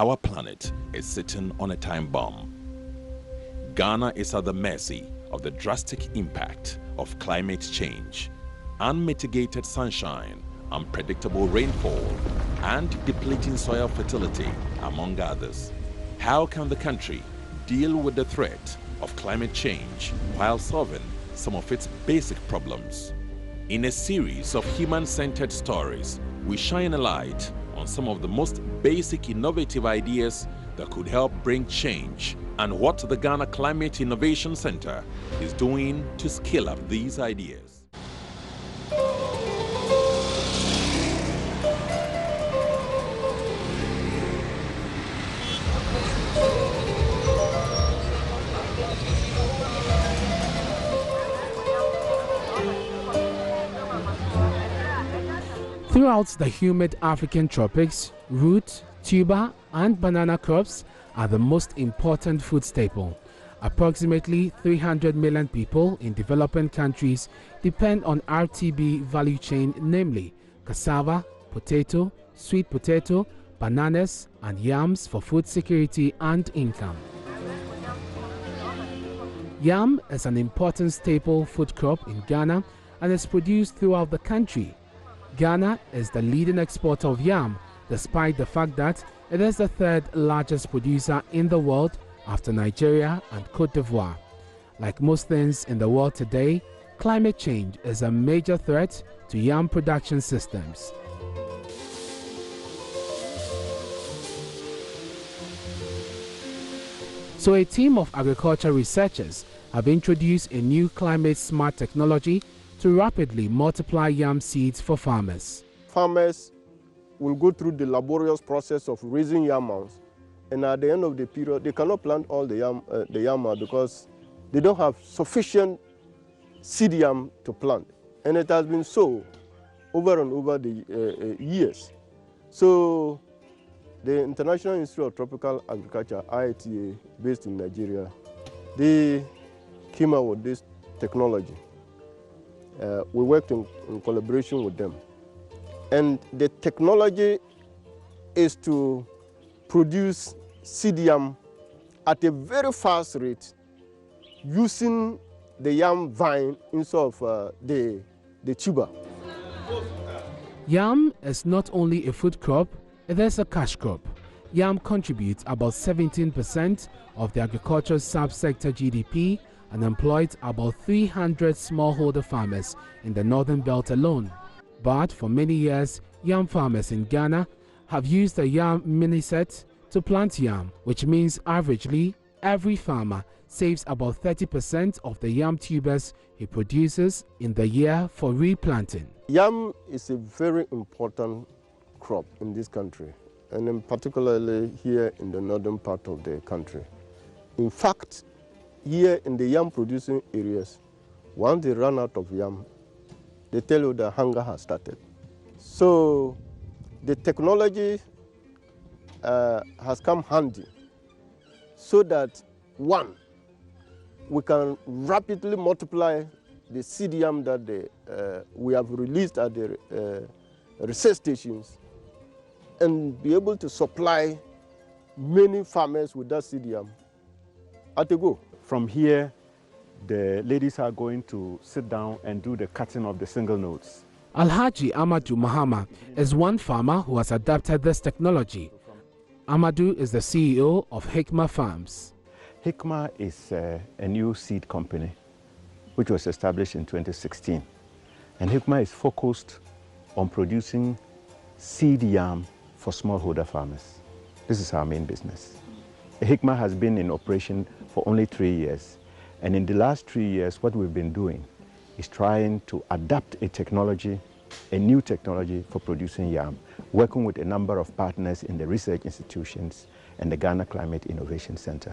our planet is sitting on a time bomb. Ghana is at the mercy of the drastic impact of climate change. Unmitigated sunshine, unpredictable rainfall, and depleting soil fertility, among others. How can the country deal with the threat of climate change while solving some of its basic problems? In a series of human-centered stories, we shine a light on some of the most basic innovative ideas that could help bring change and what the Ghana Climate Innovation Center is doing to scale up these ideas. Throughout the humid African tropics, root, tuber, and banana crops are the most important food staple. Approximately 300 million people in developing countries depend on RTB value chain, namely cassava, potato, sweet potato, bananas, and yams for food security and income. Yam is an important staple food crop in Ghana and is produced throughout the country. Ghana is the leading exporter of yam, despite the fact that it is the third largest producer in the world after Nigeria and Cote d'Ivoire. Like most things in the world today, climate change is a major threat to yam production systems. So a team of agriculture researchers have introduced a new climate-smart technology to rapidly multiply yam seeds for farmers. Farmers will go through the laborious process of raising yam mounds, and at the end of the period, they cannot plant all the yam because they don't have sufficient seed yam to plant. And it has been so over and over the years. So the International Institute of Tropical Agriculture, IITA, based in Nigeria, they came out with this technology. We worked in collaboration with them. And the technology is to produce seed yam at a very fast rate using the yam vine instead of the tuber. Yam is not only a food crop, it is a cash crop. Yam contributes about 17% of the agricultural subsector GDP and employed about 300 smallholder farmers in the northern belt alone. But for many years, yam farmers in Ghana have used the yam mini-set to plant yam, which means averagely every farmer saves about 30% of the yam tubers he produces in the year for replanting. Yam is a very important crop in this country, and in particularly here in the northern part of the country. In fact, here in the yam producing areas, once they run out of yam, they tell you the hunger has started. So the technology has come handy so that, one, we can rapidly multiply the seed yam that we have released at the research stations and be able to supply many farmers with that seed yam at a go. From here, the ladies are going to sit down and do the cutting of the single nodes. Alhaji Amadou Mahama is one farmer who has adapted this technology. Amadou is the CEO of HIKMA Farms. HIKMA is a new seed company which was established in 2016. And HIKMA is focused on producing seed yam for smallholder farmers. This is our main business. HIKMA has been in operation for only 3 years. And in the last 3 years, what we've been doing is trying to adapt a technology, a new technology for producing yam, working with a number of partners in the research institutions and the Ghana Climate Innovation Center.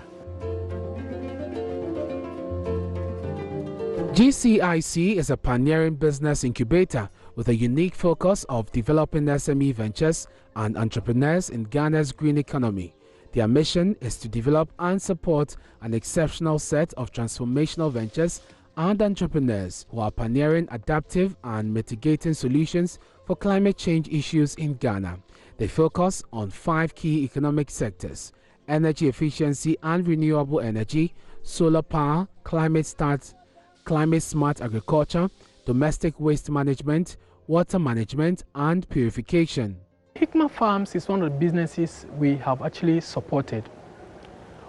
GCIC is a pioneering business incubator with a unique focus of developing SME ventures and entrepreneurs in Ghana's green economy. Their mission is to develop and support an exceptional set of transformational ventures and entrepreneurs who are pioneering adaptive and mitigating solutions for climate change issues in Ghana. They focus on 5 key economic sectors: energy efficiency and renewable energy, solar power, climate smart agriculture, domestic waste management, water management, and purification. HIKMA Farms is one of the businesses we have actually supported.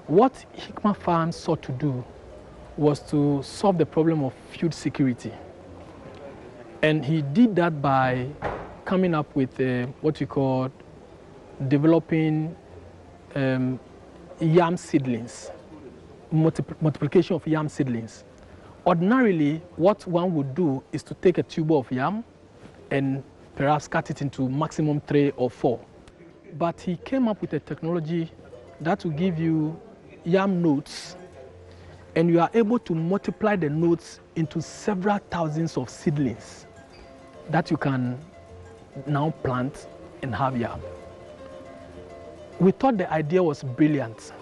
What HIKMA Farms sought to do was to solve the problem of food security. And he did that by coming up with what we call developing yam seedlings, multiplication of yam seedlings. Ordinarily, what one would do is to take a tuber of yam and perhaps cut it into maximum 3 or 4. But he came up with a technology that will give you yam nodes, and you are able to multiply the nodes into several thousands of seedlings that you can now plant and have yam. We thought the idea was brilliant.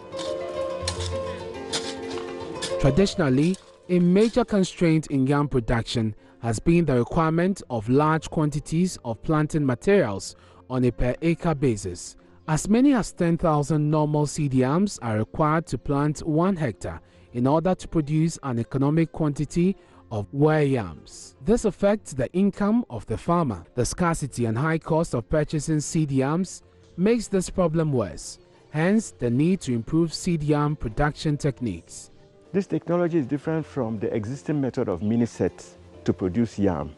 Traditionally, a major constraint in yam production has been the requirement of large quantities of planting materials on a per-acre basis. As many as 10,000 normal seed yams are required to plant 1 hectare in order to produce an economic quantity of ware yams. This affects the income of the farmer. The scarcity and high cost of purchasing seed yams makes this problem worse, hence the need to improve seed yam production techniques. This technology is different from the existing method of mini sets to produce yam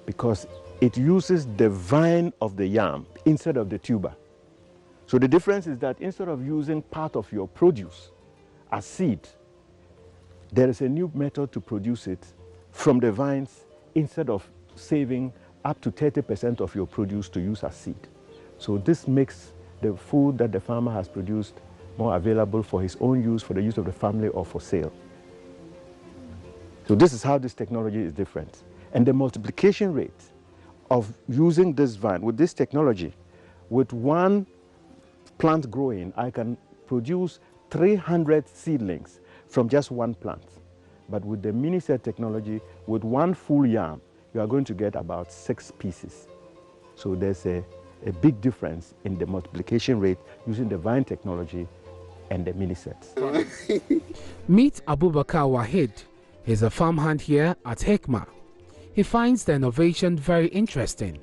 because it uses the vine of the yam instead of the tuber. So the difference is that instead of using part of your produce as seed, there is a new method to produce it from the vines instead of saving up to 30% of your produce to use as seed. So this makes the food that the farmer has produced more available for his own use, for the use of the family, or for sale. So this is how this technology is different. And the multiplication rate of using this vine with this technology, with 1 plant growing, I can produce 300 seedlings from just 1 plant. But with the mini set technology, with 1 full yam, you are going to get about 6 pieces. So there's a big difference in the multiplication rate using the vine technology and the mini sets. Meet Abubakar Wahid. He's a farmhand here at HIKMA. He finds the innovation very interesting.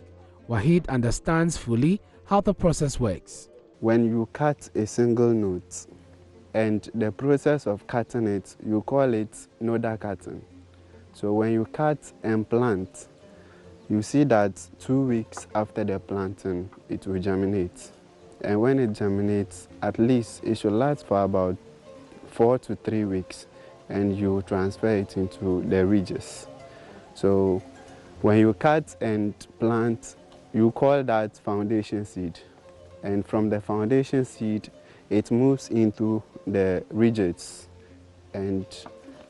Wahid understands fully how the process works. When you cut a single node, and the process of cutting it, you call it nodal cutting. So when you cut and plant, you see that 2 weeks after the planting, it will germinate. And when it germinates, at least it should last for about 4 to 3 weeks, and you transfer it into the ridges. So when you cut and plant, you call that foundation seed. And from the foundation seed, it moves into the ridges. And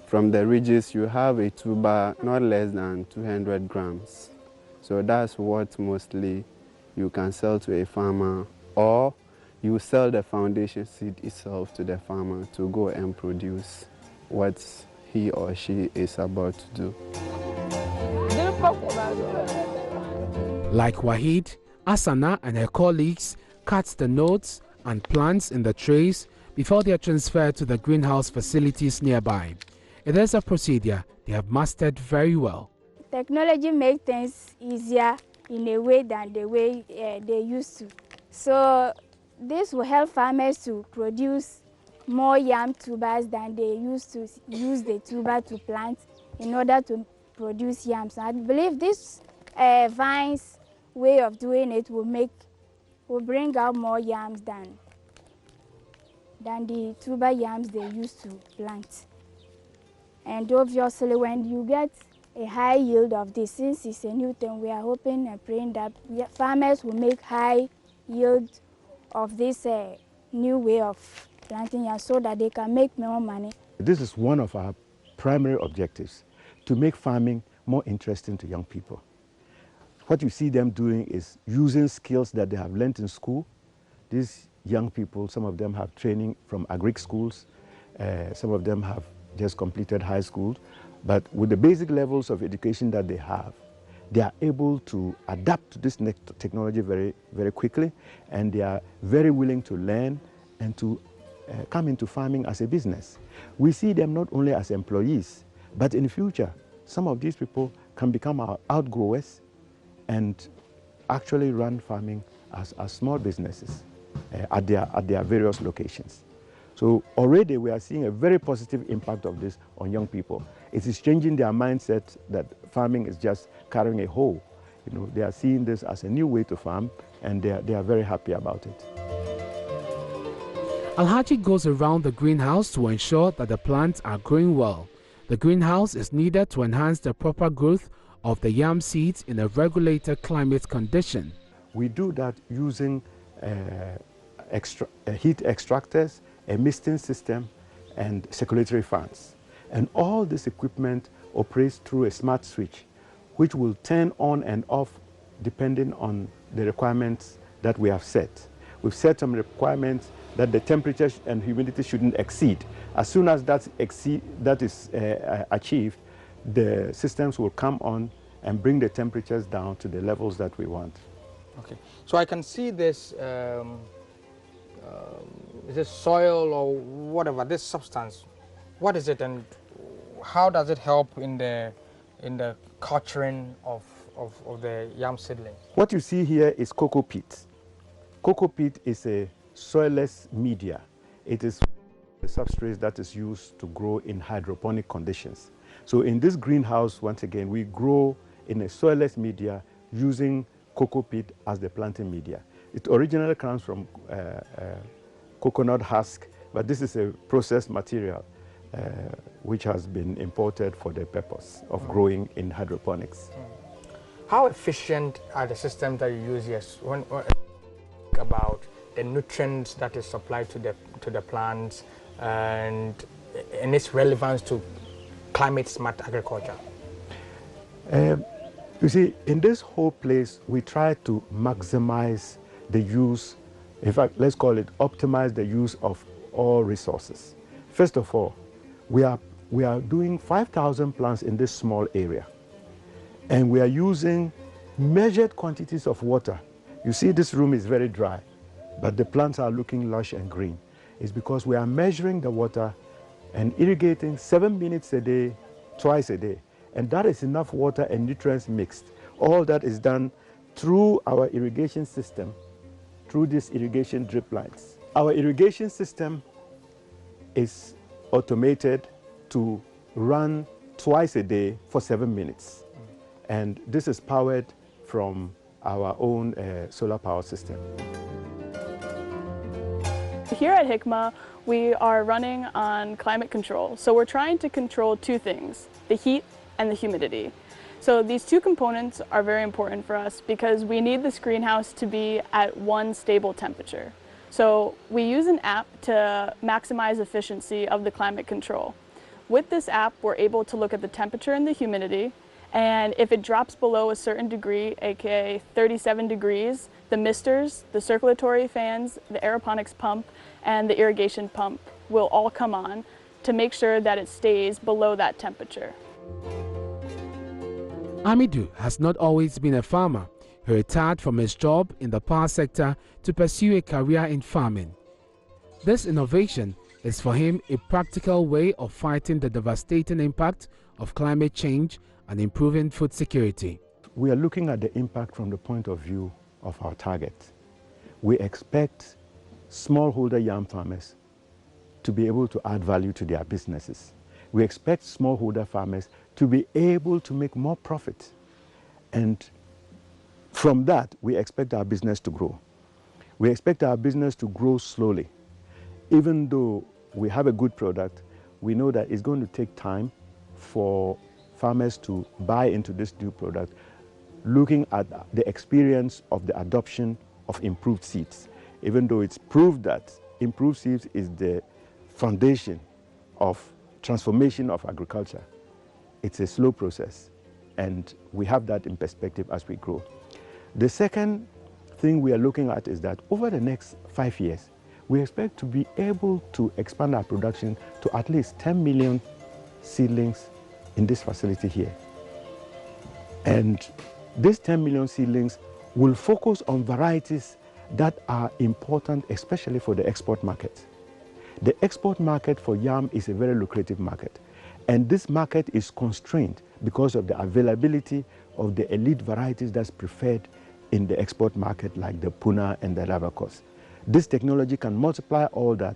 from the ridges, you have a tuber not less than 200 grams. So that's what mostly you can sell to a farmer, or you sell the foundation seed itself to the farmer to go and produce what he or she is about to do. Like Wahid, Asana and her colleagues cut the nodes and plants in the trays before they are transferred to the greenhouse facilities nearby. It is a procedure they have mastered very well. Technology makes things easier in a way than the way they used to. So this will help farmers to produce more yam tubers than they used to use the tuber to plant in order to produce yams. I believe this vines way of doing it will bring out more yams than the tuber yams they used to plant. And obviously when you get a high yield of this, since it's a new thing, we are hoping and praying that farmers will make high yield of this new way of planting yams so that they can make more money. This is one of our primary objectives, to make farming more interesting to young people. What you see them doing is using skills that they have learned in school. These young people, some of them have training from agric schools, some of them have just completed high school, but with the basic levels of education that they have, they are able to adapt to this next technology very, very quickly, and they are very willing to learn and to come into farming as a business. We see them not only as employees, but in the future, some of these people can become our outgrowers and actually run farming as small businesses at their various locations. So already we are seeing a very positive impact of this on young people. It is changing their mindset that farming is just carrying a hoe. You know, they are seeing this as a new way to farm, and they are very happy about it. Alhaji goes around the greenhouse to ensure that the plants are growing well. The greenhouse is needed to enhance the proper growth of the yam seeds in a regulated climate condition. We do that using heat extractors, a misting system, and circulatory fans. And all this equipment operates through a smart switch, which will turn on and off depending on the requirements that we have set. We've set some requirements that the temperature and humidity shouldn't exceed. As soon as that is achieved, the systems will come on and bring the temperatures down to the levels that we want. Okay, so I can see this, is this soil or whatever, this substance. What is it, and how does it help in the culturing of the yam seedling? What you see here is cocoa peat. Cocoa peat is a soilless media. It is the substrate that is used to grow in hydroponic conditions. So in this greenhouse, once again, we grow in a soilless media using cocoa peat as the planting media. It originally comes from coconut husk, but this is a processed material which has been imported for the purpose of growing in hydroponics. How efficient are the systems that you use here? When about the nutrients that is supplied to the plants and its relevance to climate smart agriculture? You see, in this whole place, we try to maximize the use, in fact, let's call it optimize the use of all resources. First of all, we are doing 5,000 plants in this small area, and we are using measured quantities of water. You see, this room is very dry, but the plants are looking lush and green. It's because we are measuring the water and irrigating 7 minutes a day, twice a day. And that is enough water and nutrients mixed. All that is done through our irrigation system, through these irrigation drip lines. Our irrigation system is automated to run twice a day for 7 minutes. And this is powered from our own solar power system. Here at HIKMA, we are running on climate control. So we're trying to control two things, the heat and the humidity. So these two components are very important for us because we need this greenhouse to be at one stable temperature. So we use an app to maximize efficiency of the climate control. With this app, we're able to look at the temperature and the humidity, and if it drops below a certain degree, aka 37 degrees, the misters, the circulatory fans, the aeroponics pump, and the irrigation pump will all come on to make sure that it stays below that temperature. Amidou has not always been a farmer. He retired from his job in the power sector to pursue a career in farming. This innovation is for him a practical way of fighting the devastating impact of climate change and improving food security. We are looking at the impact from the point of view of our target. We expect smallholder yam farmers to be able to add value to their businesses. We expect smallholder farmers to be able to make more profit. And from that, we expect our business to grow. We expect our business to grow slowly. Even though we have a good product, we know that it's going to take time for farmers to buy into this new product, looking at the experience of the adoption of improved seeds. Even though it's proved that improved seeds is the foundation of transformation of agriculture, it's a slow process, and we have that in perspective as we grow. The second thing we are looking at is that over the next 5 years, we expect to be able to expand our production to at least 10 million seedlings in this facility here. And These 10 million seedlings will focus on varieties that are important, especially for the export market. The export market for yam is a very lucrative market, and this market is constrained because of the availability of the elite varieties that's preferred in the export market, like the Puna and the Lavacos. This technology can multiply all that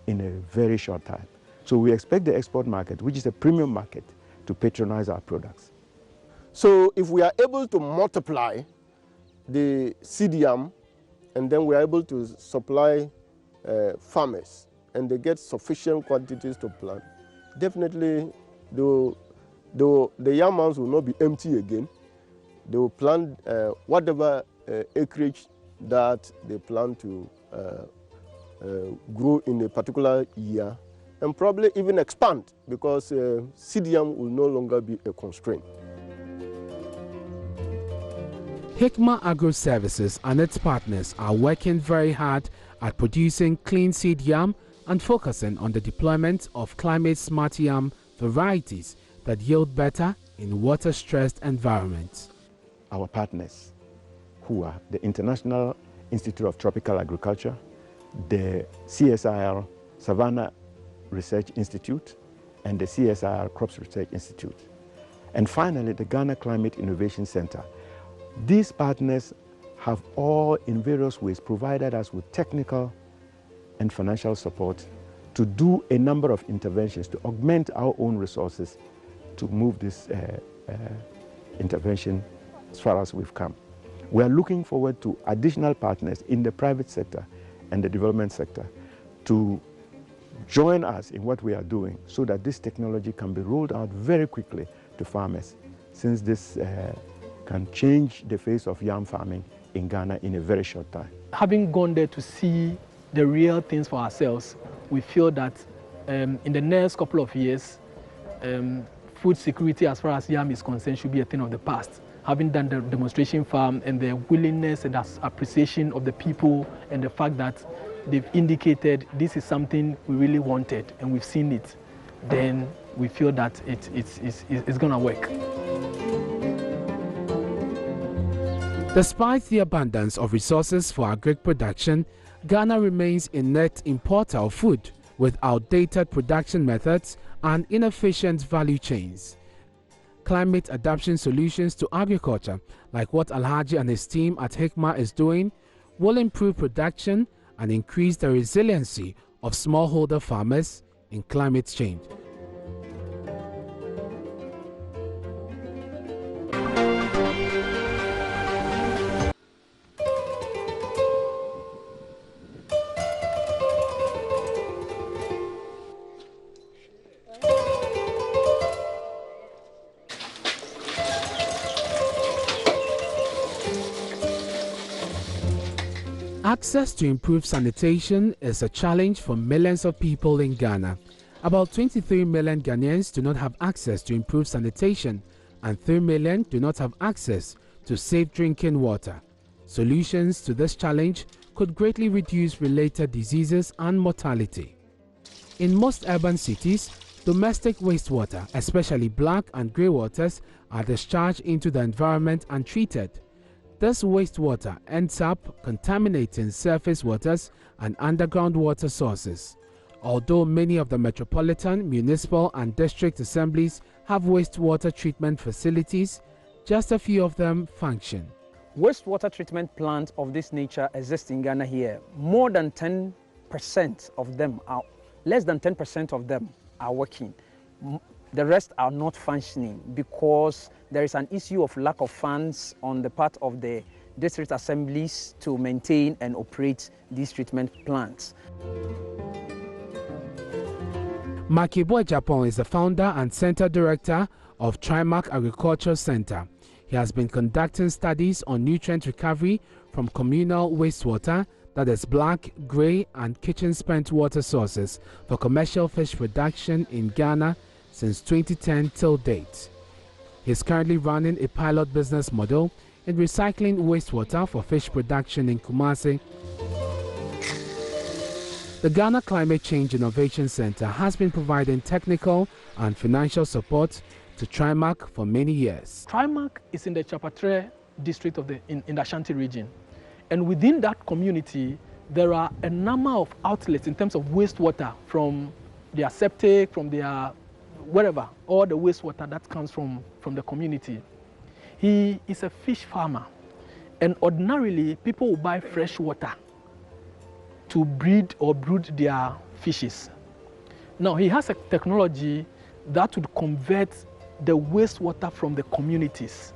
in a very short time. So we expect the export market, which is a premium market, to patronize our products. So if we are able to multiply the seed yam, and then we are able to supply farmers, and they get sufficient quantities to plant, definitely the yam mounds will not be empty again. They will plant whatever acreage that they plan to grow in a particular year, and probably even expand, because seed yam will no longer be a constraint. HIKMA Agro Services and its partners are working very hard at producing clean seed yam and focusing on the deployment of climate-smart yam varieties that yield better in water-stressed environments. Our partners, who are the International Institute of Tropical Agriculture, the CSIR Savannah Research Institute, and the CSIR Crops Research Institute, and finally the Ghana Climate Innovation Center. These partners have all in various ways provided us with technical and financial support to do a number of interventions to augment our own resources to move this intervention as far as we've come. We are looking forward to additional partners in the private sector and the development sector to join us in what we are doing, so that this technology can be rolled out very quickly to farmers, since this can change the face of yam farming in Ghana in a very short time. Having gone there to see the real things for ourselves, we feel that in the next couple of years, food security as far as yam is concerned should be a thing of the past. Having done the demonstration farm and the willingness and appreciation of the people, and the fact that they've indicated this is something we really wanted and we've seen it, then we feel that it's going to work. Despite the abundance of resources for agric production, Ghana remains a net importer of food with outdated production methods and inefficient value chains. Climate adaptation solutions to agriculture, like what Alhaji and his team at HIKMA is doing, will improve production and increase the resiliency of smallholder farmers in climate change. Access to improved sanitation is a challenge for millions of people in Ghana. About 23 million Ghanaians do not have access to improved sanitation, and 3 million do not have access to safe drinking water. Solutions to this challenge could greatly reduce related diseases and mortality. In most urban cities, domestic wastewater, especially black and grey waters, are discharged into the environment and treated. This wastewater ends up contaminating surface waters and underground water sources. Although many of the metropolitan, municipal and district assemblies have wastewater treatment facilities, just a few of them function. Wastewater treatment plants of this nature exist in Ghana here. More than 10% of them are, less than 10% of them are working. The rest are not functioning because there is an issue of lack of funds on the part of the district assemblies to maintain and operate these treatment plants. Makibwe Japon is the founder and center director of Trimark Agriculture Center. He has been conducting studies on nutrient recovery from communal wastewater, that is black, grey and kitchen spent water sources, for commercial fish production in Ghana since 2010 till date. He is currently running a pilot business model in recycling wastewater for fish production in Kumasi. The Ghana Climate Change Innovation Center has been providing technical and financial support to Trimark for many years. Trimark is in the Chapatre district of in the Ashanti region. And within that community, there are a number of outlets in terms of wastewater from their septic, from their wherever, all the wastewater that comes from the community. He is a fish farmer, and ordinarily people will buy fresh water to breed or brood their fishes. Now he has a technology that would convert the wastewater from the communities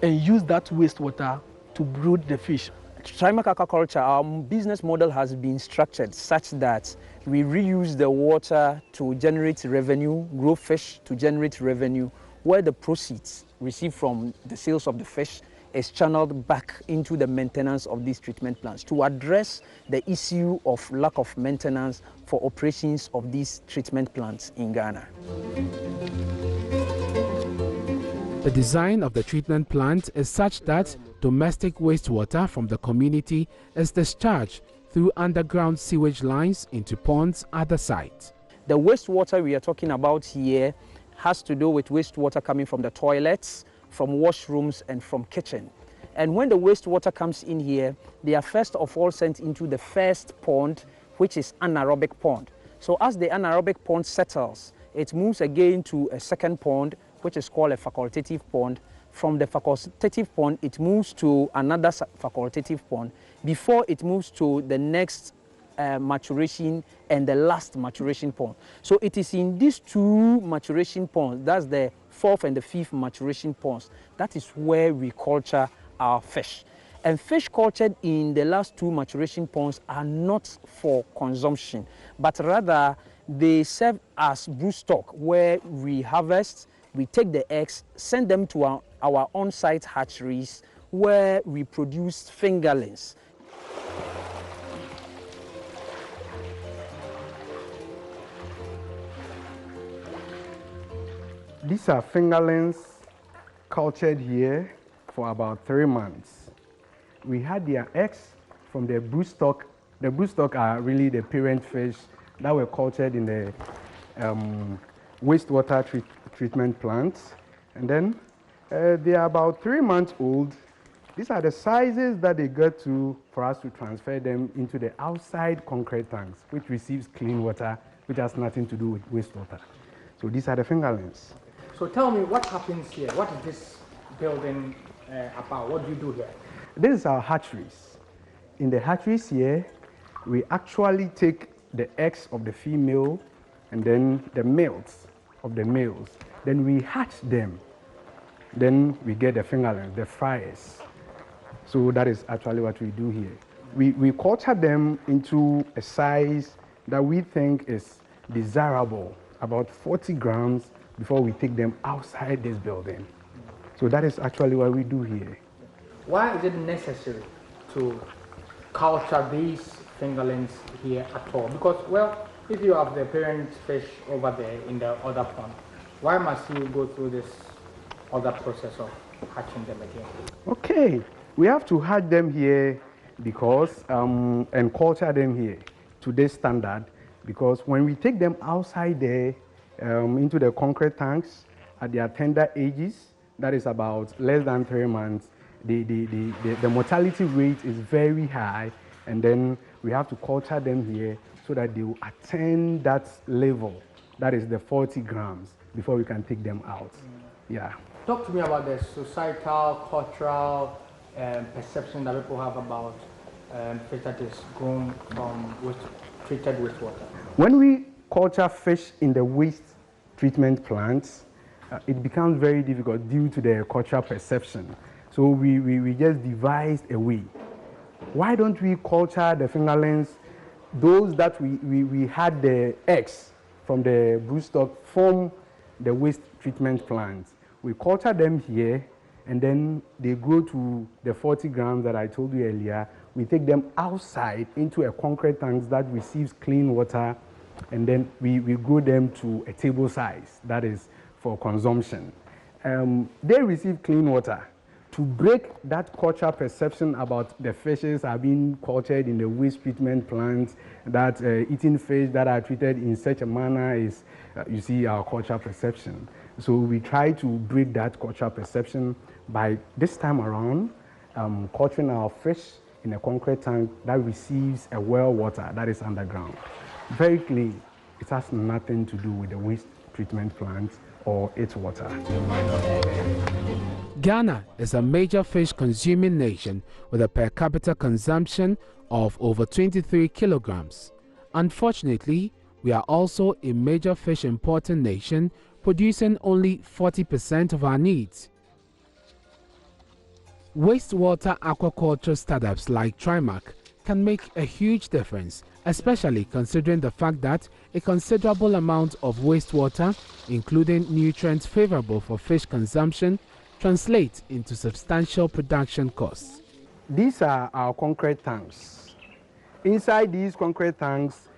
and use that wastewater to brood the fish. Trimark Aquaculture, our business model has been structured such that we reuse the water to generate revenue, grow fish to generate revenue, where the proceeds received from the sales of the fish is channeled back into the maintenance of these treatment plants to address the issue of lack of maintenance for operations of these treatment plants in Ghana. The design of the treatment plant is such that domestic wastewater from the community is discharged through underground sewage lines into ponds at the site. The wastewater we are talking about here has to do with wastewater coming from the toilets, from washrooms, and from kitchen. And when the wastewater comes in here, they are first of all sent into the first pond, which is anaerobic pond. So as the anaerobic pond settles, it moves again to a second pond, which is called a facultative pond. From the facultative pond, it moves to another facultative pond before it moves to the next maturation and the last maturation pond. So it is in these two maturation ponds, that's the fourth and the fifth maturation ponds, that is where we culture our fish. And fish cultured in the last two maturation ponds are not for consumption, but rather they serve as broodstock, where we harvest, we take the eggs, send them to our on-site hatcheries, where we produce fingerlings. These are fingerlings cultured here for about 3 months. We had their eggs from the broodstock. The broodstock are really the parent fish that were cultured in the wastewater treatment plants. And then they are about 3 months old. These are the sizes that they get to for us to transfer them into the outside concrete tanks, which receives clean water, which has nothing to do with wastewater. So these are the fingerlings. So tell me, what happens here? What is this building about? What do you do here? This is our hatcheries. In the hatcheries here, we actually take the eggs of the female and then the males of the males. Then we hatch them. Then we get the fingerlings, the fryers. So that is actually what we do here. We culture them into a size that we think is desirable, about 40 grams, before we take them outside this building. So that is actually what we do here. Why is it necessary to culture these fingerlings here at all? Because, well, if you have the parent fish over there in the other pond, why must you go through this other process of hatching them again? Okay, we have to hatch them here because, and culture them here to this standard, because when we take them outside there, into the concrete tanks at their tender ages, that is about less than 3 months, the mortality rate is very high, and then we have to culture them here so that they will attain that level, that is the 40 grams, before we can take them out. Yeah. Talk to me about the societal, cultural perception that people have about fish that is grown from treated wastewater. When we culture fish in the waste treatment plants, it becomes very difficult due to the cultural perception. So we just devised a way. Why don't we culture the fingerlings, those that we had the eggs from the broodstock from the waste treatment plants. We culture them here, and then they grow to the 40 grams that I told you earlier. We take them outside into a concrete tank that receives clean water, and then we grow them to a table size, that is for consumption. They receive clean water. To break that cultural perception about the fishes are being cultured in the waste treatment plants, that eating fish that are treated in such a manner is, you see, our cultural perception. So we try to break that cultural perception By this time around, culturing our fish in a concrete tank that receives a well water that is underground. Very clean. It has nothing to do with the waste treatment plant or its water. Ghana is a major fish consuming nation with a per capita consumption of over 23 kilograms. Unfortunately, we are also a major fish importing nation, producing only 40% of our needs. Wastewater aquaculture startups like Trimark can make a huge difference, especially considering the fact that a considerable amount of wastewater, including nutrients favorable for fish consumption, translates into substantial production costs. These are our concrete tanks. Inside these concrete tanks,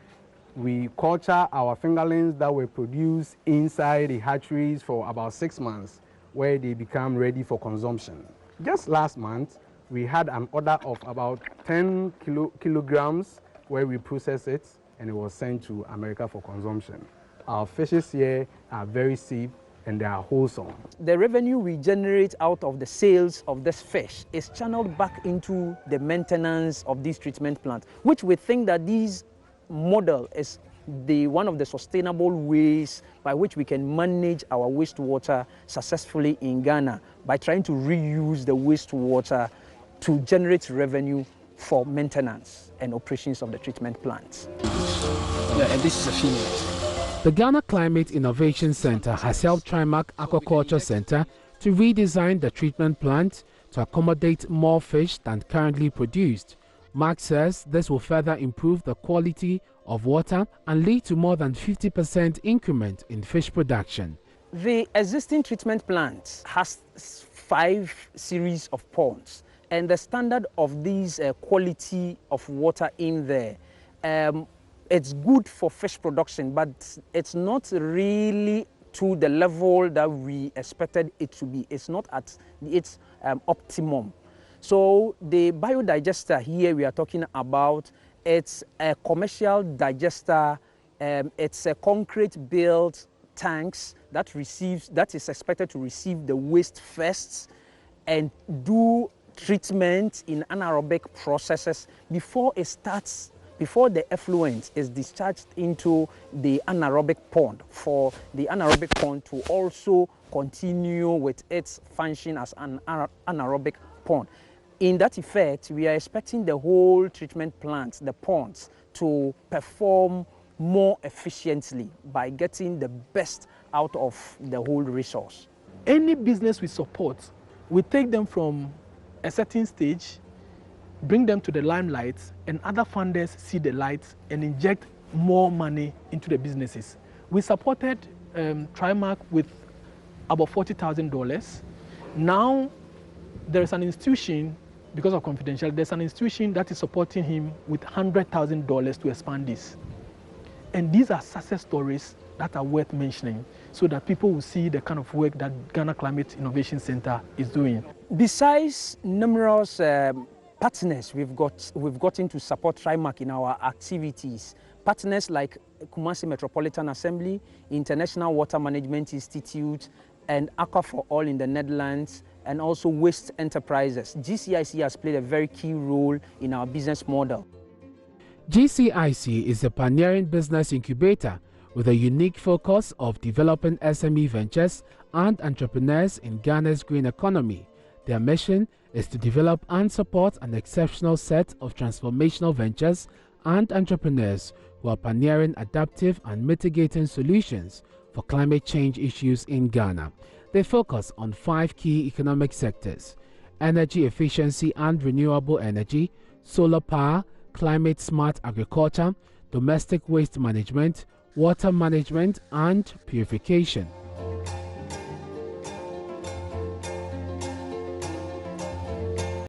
we culture our fingerlings that were produced inside the hatcheries for about 6 months, where they become ready for consumption. Just last month, we had an order of about 10 kilograms where we process it and it was sent to America for consumption. Our fishes here are very safe and they are wholesome. The revenue we generate out of the sales of this fish is channeled back into the maintenance of these treatment plants, which we think that this model is one of the sustainable ways by which we can manage our wastewater successfully in Ghana, by trying to reuse the wastewater to generate revenue for maintenance and operations of the treatment plants. Yeah, and this is a female. The Ghana Climate Innovation Center has helped Trimark Aquaculture Center to redesign the treatment plant to accommodate more fish than currently produced. Mark says this will further improve the quality of water and lead to more than 50% increment in fish production. The existing treatment plant has 5 series of ponds, and the standard of these quality of water in there, it's good for fish production, but it's not really to the level that we expected it to be. It's not at its optimum. So the biodigester here we are talking about, it's a commercial digester. It's a concrete built tanks that is expected to receive the waste first and do treatment in anaerobic processes before the effluent is discharged into the anaerobic pond, for the anaerobic pond to also continue with its function as an anaerobic pond. In that effect, we are expecting the whole treatment plant, the ponds, to perform more efficiently by getting the best out of the whole resource. Any business we support, we take them from a certain stage, bring them to the limelight, and other funders see the light and inject more money into the businesses. We supported Trimark with about $40,000. Now there is an institution, because of confidentiality, there's an institution that is supporting him with $100,000 to expand this. And these are success stories that are worth mentioning, so that people will see the kind of work that Ghana Climate Innovation Center is doing. Besides numerous partners we've gotten to support Trimark in our activities, partners like Kumasi Metropolitan Assembly, International Water Management Institute, and Aqua for All in the Netherlands, and also Waste Enterprises. GCIC has played a very key role in our business model. GCIC is a pioneering business incubator with a unique focus of developing SME ventures and entrepreneurs in Ghana's green economy. Their mission is to develop and support an exceptional set of transformational ventures and entrepreneurs who are pioneering adaptive and mitigating solutions for climate change issues in Ghana. They focus on 5 key economic sectors: energy efficiency and renewable energy, solar power, climate smart agriculture, domestic waste management, water management, and purification.